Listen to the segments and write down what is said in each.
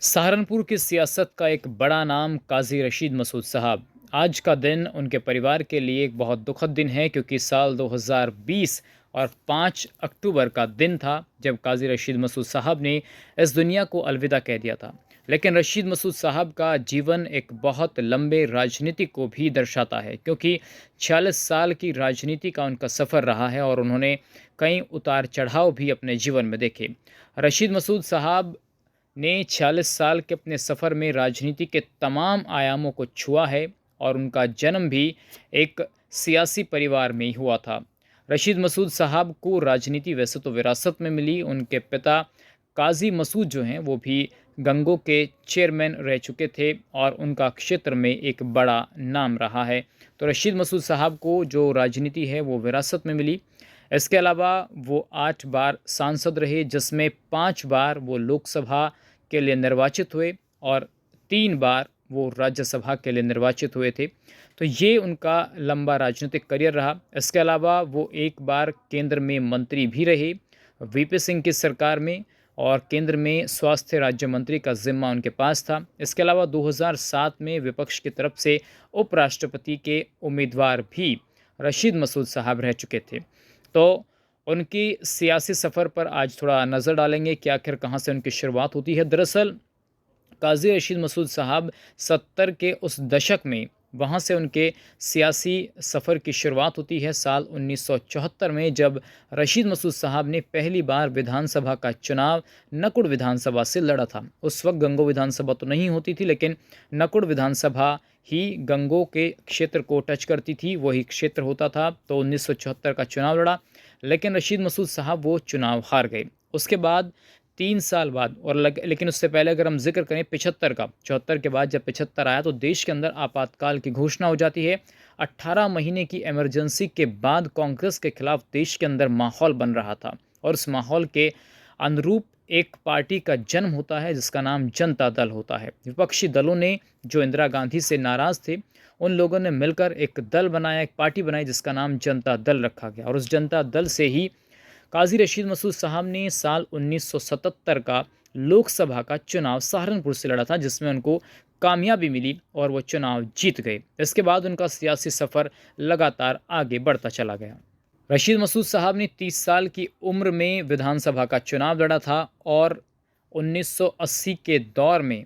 सहारनपुर की सियासत का एक बड़ा नाम काज़ी रशीद मसूद साहब। आज का दिन उनके परिवार के लिए एक बहुत दुखद दिन है क्योंकि साल 2020 और 5 अक्टूबर का दिन था जब काज़ी रशीद मसूद साहब ने इस दुनिया को अलविदा कह दिया था। लेकिन रशीद मसूद साहब का जीवन एक बहुत लंबे राजनीति को भी दर्शाता है क्योंकि 46 साल की राजनीति का उनका सफ़र रहा है और उन्होंने कई उतार चढ़ाव भी अपने जीवन में देखे। रशीद मसूद साहब ने 46 साल के अपने सफ़र में राजनीति के तमाम आयामों को छुआ है और उनका जन्म भी एक सियासी परिवार में ही हुआ था। रशीद मसूद साहब को राजनीति वैसे तो विरासत में मिली। उनके पिता काजी मसूद जो हैं वो भी गंगों के चेयरमैन रह चुके थे और उनका क्षेत्र में एक बड़ा नाम रहा है। तो रशीद मसूद साहब को जो राजनीति है वो विरासत में मिली। इसके अलावा वो 8 बार सांसद रहे, जिसमें 5 बार वो लोकसभा के लिए निर्वाचित हुए और 3 बार वो राज्यसभा के लिए निर्वाचित हुए थे। तो ये उनका लंबा राजनीतिक करियर रहा। इसके अलावा वो एक बार केंद्र में मंत्री भी रहे वीपी सिंह की सरकार में, और केंद्र में स्वास्थ्य राज्य मंत्री का जिम्मा उनके पास था। इसके अलावा 2007 में विपक्ष की तरफ से उपराष्ट्रपति के उम्मीदवार भी रशीद मसूद साहब रह चुके थे। तो उनकी सियासी सफ़र पर आज थोड़ा नज़र डालेंगे कि आखिर कहाँ से उनकी शुरुआत होती है। दरअसल काज़ी रशीद मसूद साहब 70 के उस दशक में वहाँ से उनके सियासी सफ़र की शुरुआत होती है। साल 1974 में जब रशीद मसूद साहब ने पहली बार विधानसभा का चुनाव नकुड़ विधानसभा से लड़ा था। उस वक्त गंगो विधानसभा तो नहीं होती थी, लेकिन नकुड़ विधानसभा ही गंगो के क्षेत्र को टच करती थी, वही क्षेत्र होता था। तो 1974 का चुनाव लड़ा, लेकिन रशीद मसूद साहब वो चुनाव हार गए। उसके बाद 3 साल बाद लेकिन उससे पहले अगर हम जिक्र करें 75 का, 74 के बाद जब 75 आया तो देश के अंदर आपातकाल की घोषणा हो जाती है। 18 महीने की इमरजेंसी के बाद कांग्रेस के खिलाफ देश के अंदर माहौल बन रहा था और उस माहौल के अनुरूप एक पार्टी का जन्म होता है जिसका नाम जनता दल होता है। विपक्षी दलों ने जो इंदिरा गांधी से नाराज़ थे, उन लोगों ने मिलकर एक दल बनाया, एक पार्टी बनाई जिसका नाम जनता दल रखा गया। और उस जनता दल से ही काज़ी रशीद मसूद साहब ने साल 1977 का लोकसभा का चुनाव सहारनपुर से लड़ा था, जिसमें उनको कामयाबी मिली और वो चुनाव जीत गए। इसके बाद उनका सियासी सफ़र लगातार आगे बढ़ता चला गया। रशीद मसूद साहब ने 30 साल की उम्र में विधानसभा का चुनाव लड़ा था और 1980 के दौर में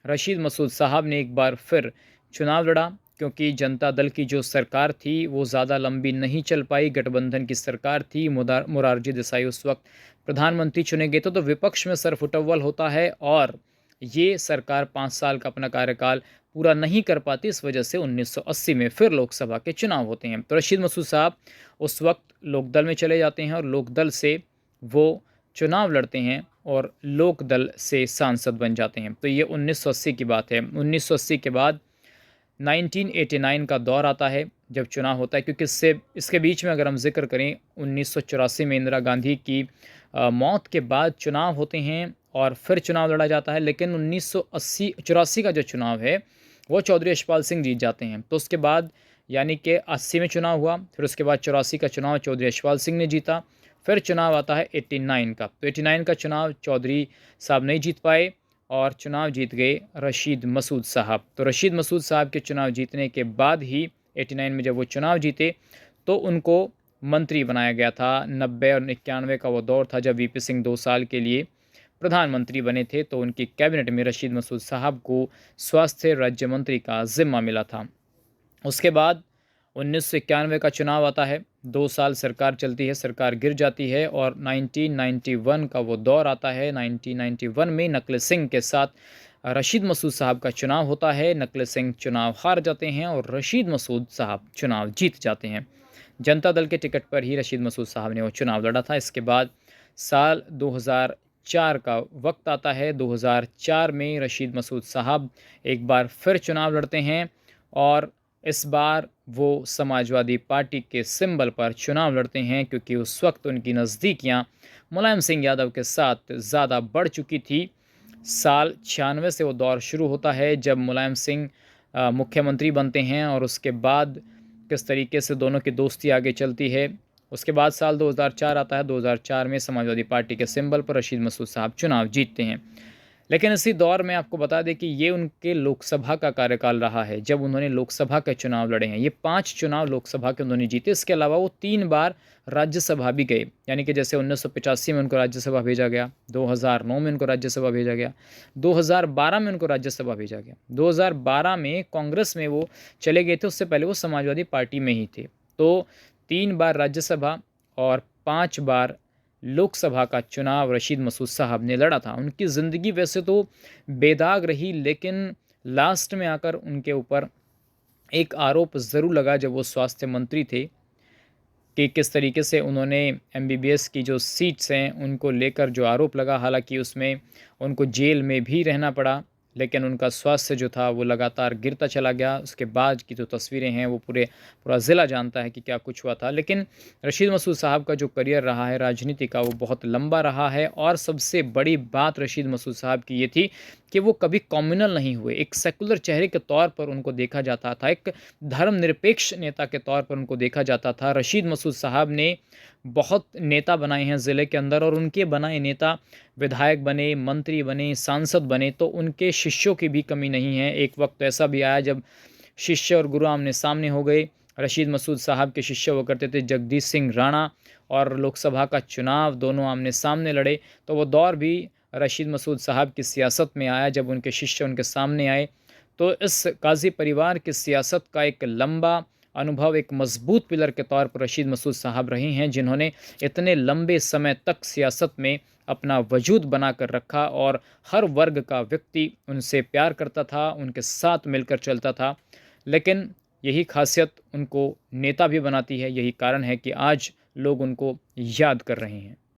रशीद मसूद साहब ने एक बार फिर चुनाव लड़ा क्योंकि जनता दल की जो सरकार थी वो ज़्यादा लंबी नहीं चल पाई। गठबंधन की सरकार थी, मोरारजी देसाई उस वक्त प्रधानमंत्री चुने गए थे। तो विपक्ष में सरफुटअव्वल होता है और ये सरकार 5 साल का अपना कार्यकाल पूरा नहीं कर पाती। इस वजह से 1980 में फिर लोकसभा के चुनाव होते हैं। तो रशीद मसूद साहब उस वक्त लोकदल में चले जाते हैं और लोकदल से वो चुनाव लड़ते हैं और लोकदल से सांसद बन जाते हैं। तो ये 1980 की बात है। 1980 के बाद 1989 का दौर आता है जब चुनाव होता है, क्योंकि इसके बीच में अगर हम जिक्र करें 1984 में इंदिरा गांधी की मौत के बाद चुनाव होते हैं और फिर चुनाव लड़ा जाता है। लेकिन 1984 का जो चुनाव है वो चौधरी यशपाल सिंह जीत जाते हैं। तो उसके बाद यानी कि 80 में चुनाव हुआ, फिर उसके बाद 84 का चुनाव चौधरी यशपाल सिंह ने जीता, फिर चुनाव आता है 89 का। तो 89 का चुनाव चौधरी साहब नहीं जीत पाए और चुनाव जीत गए रशीद मसूद साहब। तो रशीद मसूद साहब के चुनाव जीतने के बाद ही 89 में जब वो चुनाव जीते तो उनको मंत्री बनाया गया था। 90 और 91 का वो दौर था जब वीपी सिंह 2 साल के लिए प्रधानमंत्री बने थे। तो उनकी कैबिनेट में रशीद मसूद साहब को स्वास्थ्य राज्य मंत्री का जिम्मा मिला था। उसके बाद 1991 का चुनाव आता है, 2 साल सरकार चलती है, सरकार गिर जाती है और 1991 का वो दौर आता है। 1991 में नकले सिंह के साथ रशीद मसूद साहब का चुनाव होता है। नकले सिंह चुनाव हार जाते हैं और रशीद मसूद साहब चुनाव जीत जाते हैं। जनता दल के टिकट पर ही रशीद मसूद साहब ने वो चुनाव लड़ा था। इसके बाद साल 2004 का वक्त आता है। 2004 में रशीद मसूद साहब एक बार फिर चुनाव लड़ते हैं और इस बार वो समाजवादी पार्टी के सिंबल पर चुनाव लड़ते हैं, क्योंकि उस वक्त उनकी नज़दीकियां मुलायम सिंह यादव के साथ ज़्यादा बढ़ चुकी थी। साल 96 से वो दौर शुरू होता है जब मुलायम सिंह मुख्यमंत्री बनते हैं और उसके बाद किस तरीके से दोनों की दोस्ती आगे चलती है। उसके बाद साल 2004 आता है। 2004 में समाजवादी पार्टी के सिंबल पर रशीद मसूद साहब चुनाव जीतते हैं। लेकिन इसी दौर में आपको बता दें कि ये उनके लोकसभा का कार्यकाल रहा है जब उन्होंने लोकसभा के चुनाव लड़े हैं। ये 5 चुनाव लोकसभा के उन्होंने जीते। इसके अलावा वो 3 बार राज्यसभा भी गए, यानी कि जैसे 1985 में उनको राज्यसभा भेजा गया, 2009 में उनको राज्यसभा भेजा गया, 2012 में उनको राज्यसभा भेजा गया। 2012 में कांग्रेस में वो चले गए थे, उससे पहले वो समाजवादी पार्टी में ही थे। तो 3 बार राज्यसभा और 5 बार लोकसभा का चुनाव रशीद मसूद साहब ने लड़ा था। उनकी ज़िंदगी वैसे तो बेदाग रही, लेकिन लास्ट में आकर उनके ऊपर एक आरोप ज़रूर लगा जब वो स्वास्थ्य मंत्री थे कि किस तरीके से उन्होंने एमबीबीएस की जो सीट्स हैं उनको लेकर जो आरोप लगा। हालांकि उसमें उनको जेल में भी रहना पड़ा, लेकिन उनका स्वास्थ्य जो था वो लगातार गिरता चला गया। उसके बाद की जो तस्वीरें हैं वो पूरा ज़िला जानता है कि क्या कुछ हुआ था। लेकिन रशीद मसूद साहब का जो करियर रहा है राजनीति का वो बहुत लंबा रहा है। और सबसे बड़ी बात रशीद मसूद साहब की ये थी कि वो कभी कम्युनल नहीं हुए। एक सेकुलर चेहरे के तौर पर उनको देखा जाता था, एक धर्मनिरपेक्ष नेता के तौर पर उनको देखा जाता था। रशीद मसूद साहब ने बहुत नेता बनाए हैं ज़िले के अंदर, और उनके बनाए नेता विधायक बने, मंत्री बने, सांसद बने, तो उनके शिष्यों की भी कमी नहीं है। एक वक्त ऐसा भी आया जब शिष्य और गुरु आमने सामने हो गए। रशीद मसूद साहब के शिष्य हुआ करते थे जगदीश सिंह राणा, और लोकसभा का चुनाव दोनों आमने सामने लड़े। तो वो दौर भी रशीद मसूद साहब की सियासत में आया जब उनके शिष्य उनके सामने आए। तो इस काजी परिवार की सियासत का एक लंबा अनुभव, एक मजबूत पिलर के तौर पर रशीद मसूद साहब रहे हैं, जिन्होंने इतने लंबे समय तक सियासत में अपना वजूद बना कर रखा और हर वर्ग का व्यक्ति उनसे प्यार करता था, उनके साथ मिलकर चलता था। लेकिन यही खासियत उनको नेता भी बनाती है, यही कारण है कि आज लोग उनको याद कर रहे हैं।